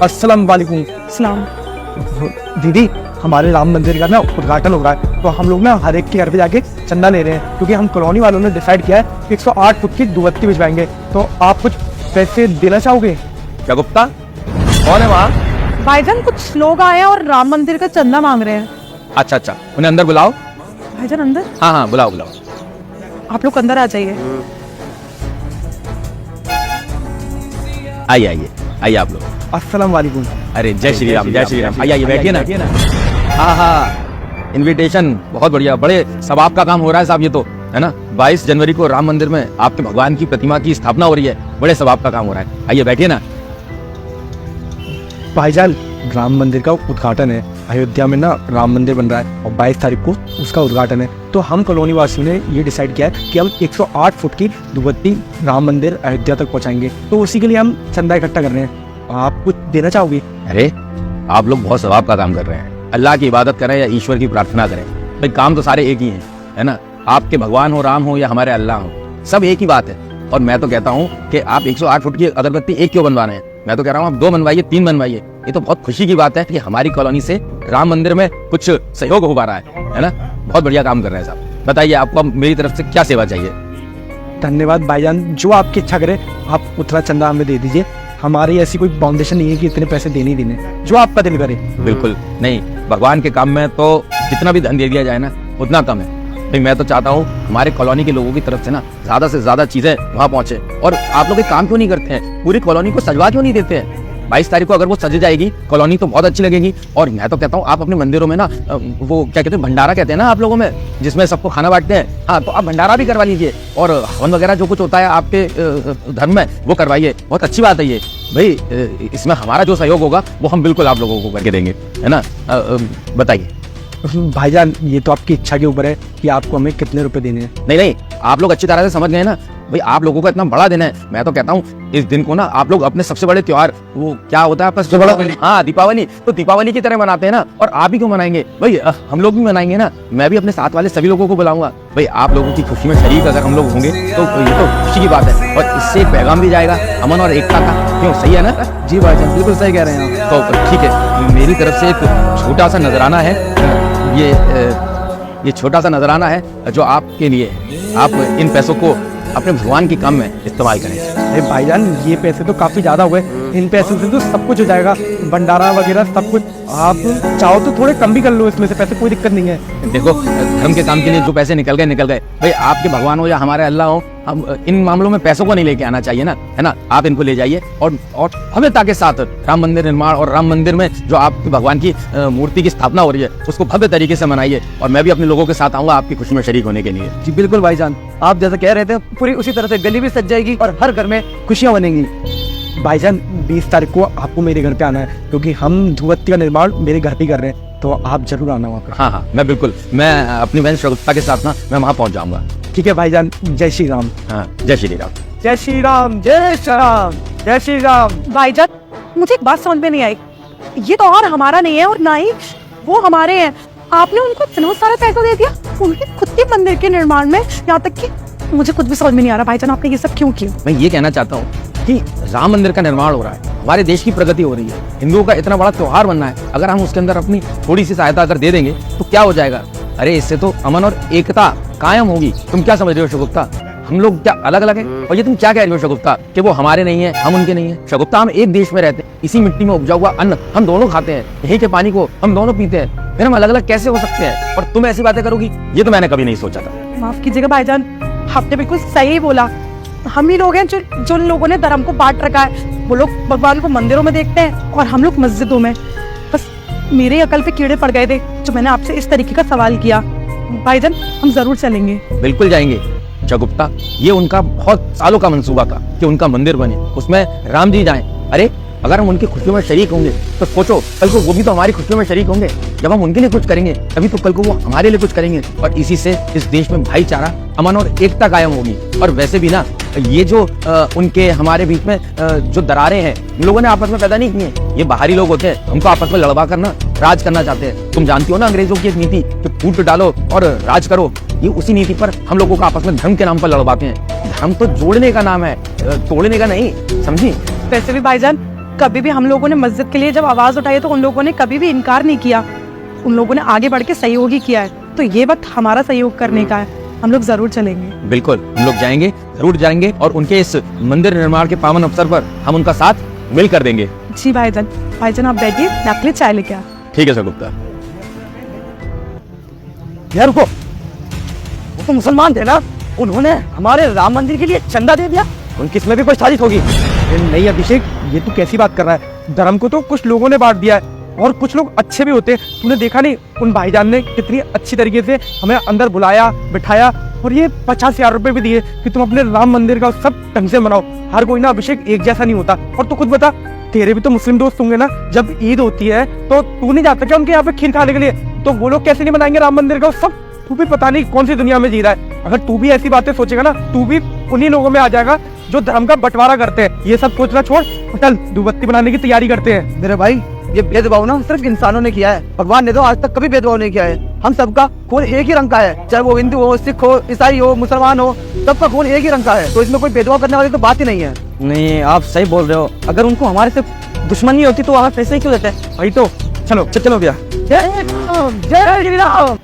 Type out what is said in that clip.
अस्सलाम वालेकुम। सलाम। दीदी, हमारे राम मंदिर का ना उद्घाटन हो रहा है, तो हम लोग ना हर एक के घर पे जाके चंदा ले रहे हैं, क्योंकि हम कॉलोनी वालों ने डिसाइड किया है कि 108 फुट की दुबत्ती भिजवाएंगे। तो आप कुछ पैसे देना चाहोगे? क्या गुप्ता, कौन है वहाँ? भाईजान कुछ लोग आए हैं और राम मंदिर का चंदा मांग रहे हैं। अच्छा, उन्हें अंदर बुलाओ। भाईजान अंदर? हाँ, बुलाओ। आप लोग अंदर आ जाइए। आइए आप लोग। अस्सलाम वालेकुम। अरे जय श्री राम, जय श्री राम। आइए बैठिए ना। हाँ, इनविटेशन बहुत बढ़िया, बड़े सवाब का काम हो रहा है साहब, ये तो है ना। 22 जनवरी को राम मंदिर में आपके भगवान की प्रतिमा की स्थापना हो रही है, बड़े सवाब का काम हो रहा है। आइए बैठिए ना। भाईजान, राम मंदिर का उद्घाटन है, अयोध्या में ना राम मंदिर बन रहा है और 22 तारीख को उसका उद्घाटन है। तो हम कॉलोनी वासियों ने ये डिसाइड किया है कि हम 108 फुट की दुबत्ती राम मंदिर अयोध्या तक पहुंचाएंगे, तो उसी के लिए हम चंदा इकट्ठा कर रहे हैं। आप कुछ देना चाहोगे? अरे आप लोग बहुत सवाब का काम कर रहे हैं। अल्लाह की इबादत करें या ईश्वर की प्रार्थना करें, भाई काम तो सारे एक ही हैं, है ना। आपके भगवान हो, राम हो या हमारे अल्लाह हो, सब एक ही बात है। और मैं तो कहता हूँ कि आप 108 फुट की अगरबत्ती एक क्यों बनवा रहे हैं? मैं तो कह रहा हूँ आप 2 बनवाइए, 3 बनवाइए। ये तो बहुत खुशी की बात है कि हमारी कॉलोनी से राम मंदिर में कुछ सहयोग हो पा रहा है ना। बहुत बढ़िया काम कर रहे हैं साहब। बताइए आपको मेरी तरफ से क्या सेवा चाहिए? धन्यवाद भाईजान, जो आपकी इच्छा करे आप उतना चंदा हमें दे दीजिए। हमारी ऐसी कोई फाउंडेशन नहीं है कि इतने पैसे देने ही देने, जो आपका दिल करे। बिल्कुल नहीं, भगवान के काम में तो जितना भी धन दे दिया जाए ना उतना कम है। भाई मैं तो चाहता हूँ हमारे कॉलोनी के लोगों की तरफ से ना ज्यादा से ज्यादा चीजें वहाँ पहुँचे। और आप लोग एक काम क्यों नहीं करते हैं, पूरी कॉलोनी को सजवा क्यों नहीं देते हैं? 22 तारीख को अगर वो सज जाएगी कॉलोनी तो बहुत अच्छी लगेगी। और मैं तो कहता हूँ आप अपने मंदिरों में ना वो क्या कहते हैं, भंडारा कहते हैं ना आप लोगों में, जिसमें सबको खाना बांटते हैं। हाँ, तो आप भंडारा भी करवा लीजिए और हवन वगैरह जो कुछ होता है आपके धर्म में वो करवाइए। बहुत अच्छी बात है ये भाई। इसमें हमारा जो सहयोग होगा वो हम बिल्कुल आप लोगों को करके देंगे, है ना। बताइए भाईजान, ये तो आपकी इच्छा के ऊपर है कि आपको हमें कितने रुपए देने हैं। नहीं, आप लोग अच्छी तरह से समझ गए ना भाई, आप लोगों का इतना बड़ा दिन है। मैं तो कहता हूँ इस दिन को ना आप लोग अपने सबसे बड़े त्योहार, वो क्या होता है आपका सबसे बड़ा, हाँ दीपावली, तो दीपावली की तरह मनाते हैं ना। और आप ही क्यों मनाएंगे भाई, हम लोग भी मनाएंगे ना। मैं भी अपने साथ वाले सभी लोगों को बुलाऊंगा भाई। आप लोगों की खुशी में शरीक अगर हम लोग होंगे तो ये तो खुशी की बात है। और इससे एक पैगाम भी जाएगा अमन और एकता का। क्यों, सही है ना? जी भाईजान, बिल्कुल सही कह रहे हैं आप। तो ठीक है, मेरी तरफ से एक छोटा सा नजराना है। ये छोटा सा नजराना है जो आपके लिए है। आप इन पैसों को अपने भगवान के काम में इस्तेमाल करें। अरे भाईजान, ये पैसे तो काफी ज्यादा हुए, इन पैसों से तो सब कुछ हो जाएगा, भंडारा वगैरह सब कुछ। आप चाहो तो थोड़े कम भी कर लो इसमें से पैसे, कोई दिक्कत नहीं है। देखो, धर्म के काम के लिए जो पैसे निकल गए भाई, आपके भगवान हो या हमारे अल्लाह हो, हम इन मामलों में पैसों को नहीं लेके आना चाहिए ना, है ना। आप इनको ले जाइए और भव्यता के साथ राम मंदिर निर्माण और राम मंदिर में जो आपके भगवान की मूर्ति की स्थापना हो रही है उसको भव्य तरीके से मनाइए। और मैं भी अपने लोगों के साथ आऊंगा आपकी खुशी में शरीक होने के लिए। जी बिल्कुल भाईजान, आप जैसा कह रहे थे पूरी उसी तरह से गली भी सज जाएगी और हर घर में खुशियां बनेंगी। भाईजान, 20 तारीख को आपको मेरे घर पे आना है, क्योंकि हम धूपबत्ती का निर्माण मेरे घर पे कर रहे हैं, तो आप जरूर आना वहाँ पे। हाँ, मैं बिल्कुल, मैं अपनी बहन श्रद्धा के साथ ना मैं वहाँ पहुँच जाऊंगा। ठीक है भाईजान, जय श्री राम। हाँ, जय श्री राम। जय श्री राम, जय श्री राम, जय श्री राम। भाईजान, मुझे एक बात समझ में नहीं आई, ये तो और हमारा नहीं है और ना ही वो हमारे हैं। आपने उनको इतना सारा पैसा दे दिया उनके खुद के मंदिर के निर्माण में, यहाँ तक कि मुझे कुछ भी समझ में नहीं आ रहा भाईजान, आपने ये सब क्यों किया? मैं ये कहना चाहता हूँ कि राम मंदिर का निर्माण हो रहा है, हमारे देश की प्रगति हो रही है, हिंदुओं का इतना बड़ा त्योहार बनना है। अगर हम उसके अंदर अपनी थोड़ी सी सहायता अगर दे देंगे तो क्या हो जाएगा? अरे इससे तो अमन और एकता कायम होगी। तुम क्या समझ रहे हो शगुप्ता? हम लोग क्या अलग अलग हैं? और ये तुम क्या कह रहे हो शगुप्ता कि वो हमारे नहीं है, हम उनके नहीं है? शगुप्ता, हम एक देश में रहते हैं, इसी मिट्टी में उपजा हुआ अन्न हम दोनों खाते हैं, यही के पानी को हम दोनों पीते हैं, फिर हम अलग अलग कैसे हो सकते हैं? और तुम ऐसी बातें करोगी, ये तो मैंने कभी नहीं सोचा था। माफ कीजिएगा भाईजान, आपने बिल्कुल सही बोला। हम ही लोग हैं जो लोगों ने धर्म को बांट रखा है। वो लोग भगवान को मंदिरों में देखते हैं और हम लोग मस्जिदों में। बस मेरे अकल पे कीड़े पड़ गए थे जो मैंने आपसे इस तरीके का सवाल किया। भाईजान, हम जरूर चलेंगे। बिल्कुल जाएंगे गुप्ता, ये उनका बहुत सालों का मंसूबा था कि उनका मंदिर बने, उसमें राम जी जाएं। अरे अगर हम उनकी खुशियों में शरीक होंगे तो सोचो कल को वो भी तो हमारी खुशियों में शरीक होंगे। जब हम उनके लिए कुछ करेंगे तभी तो कल को वो हमारे लिए कुछ करेंगे और इसी से इस देश में भाईचारा, अमन और एकता कायम होगी। और वैसे भी ना ये जो उनके हमारे बीच में जो दरारें हैं इन लोगों ने आपस में पैदा नहीं की हैं, ये बाहरी लोग होते हैं, हमको आपस में लड़वा करना, राज करना चाहते हैं। तुम जानती हो ना अंग्रेजों की एक नीति कि फूट डालो और राज करो, ये उसी नीति पर हम लोगों को आपस में धर्म के नाम पर लड़वाते हैं। धर्म तो जोड़ने का नाम है, तोड़ने का नहीं, समझी? वैसे भी भाईजान कभी भी हम लोगों ने मस्जिद के लिए जब आवाज उठाई तो उन लोगों ने कभी भी इनकार नहीं किया, उन लोगों ने आगे बढ़ के सहयोग ही किया है। तो ये वक्त हमारा सहयोग करने का है, हम लोग जरूर चलेंगे। बिल्कुल, हम लोग जाएंगे, जरूर जाएंगे और उनके इस मंदिर निर्माण के पावन अवसर पर हम उनका साथ मिल कर देंगे। जी भाईजान आप बैठिए, मैं आपके लिए चाय लेके आ। ठीक है सर गुप्ता। यार रुको, वो तो मुसलमान थे ना, उन्होंने हमारे राम मंदिर के लिए चंदा दे दिया, उनकी इसमें भी कोई साजिश होगी। नहीं अभिषेक, ये तू कैसी बात कर रहा है? धर्म को तो कुछ लोगों ने बांट दिया है और कुछ लोग अच्छे भी होते हैं। तूने देखा नहीं उन भाईजान ने कितनी अच्छी तरीके से हमें अंदर बुलाया, बिठाया और ये 50,000 रुपए भी दिए कि तुम अपने राम मंदिर का सब ढंग से मनाओ। हर कोई ना अभिषेक एक जैसा नहीं होता। और तू खुद बता, तेरे भी तो मुस्लिम दोस्त होंगे ना, जब ईद होती है तो तू नहीं जाता क्या उनके यहाँ पे खीर खाने के लिए? तो वो लोग कैसे नहीं मनाएंगे राम मंदिर का सब? तू भी पता नहीं कौन सी दुनिया में जी रहा है। अगर तू भी ऐसी बातें सोचेगा ना, तू भी उन्हीं लोगों में आ जाएगा जो धर्म का बंटवारा करते हैं। ये सब सोचना छोड़, चल धूपबत्ती बनाने की तैयारी करते हैं। मेरे भाई, ये भेदभाव ना सिर्फ इंसानों ने किया है, भगवान ने तो आज तक कभी भेदभाव नहीं किया है। हम सबका खून एक ही रंग का है, चाहे वो हिंदू हो, सिख हो, ईसाई हो, मुसलमान हो, सबका खून एक ही रंग का है। तो इसमें कोई भेदभाव करने वाली तो बात ही नहीं है। नहीं, आप सही बोल रहे हो। अगर उनको हमारे से दुश्मनी होती तो हमें पैसे ही क्यों देते? भाई तो चलो चलो भैया। जय श्री राम।